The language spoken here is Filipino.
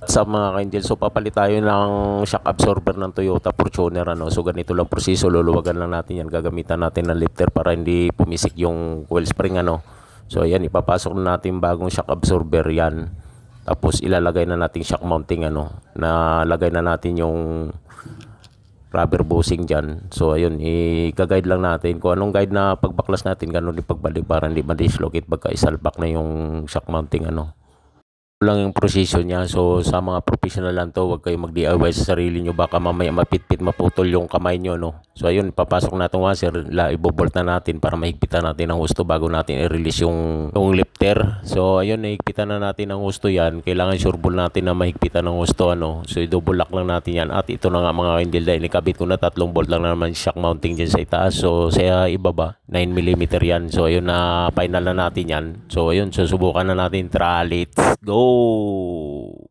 Sa mga ka-Angel, so papalit tayo ng shock absorber ng Toyota Fortuner, ano. So ganito lang proseso, luluwagan lang natin yan, gagamitan natin ng lifter para hindi pumisik yung coil spring, ano. So ayan, ipapasok na natin bagong shock absorber yan, tapos ilalagay na natin shock mounting, ano, nalagay na natin yung rubber bushing dyan. So ayun, i-guide lang natin kung anong guide na pagbaklas natin, ganun din pagbalik para hindi ma-dislocate pagka isalpak na yung shock mounting, ano lang yung proseso niya. So sa mga professional lang to, huwag kayong mag-DIY sa sarili nyo, baka mamaya mapitpit, maputol yung kamay nyo, no. So ayun, papasok na itong washer, ibobolt na natin para mahigpitan natin ang husto bago natin i-release yung lifter. So ayun, nahigpitan na natin ang husto yan. Kailangan sure ball natin na mahigpitan ang husto, ano. So i-double lock lang natin yan. At ito na nga mga ka-Angel, dahil ikabit ko na 3 bolt lang naman shock mounting dyan sa itaas. So sa ibaba 9mm yan. So ayun, na final na natin yan. So ayun, susubukan na natin. Tara, let's go!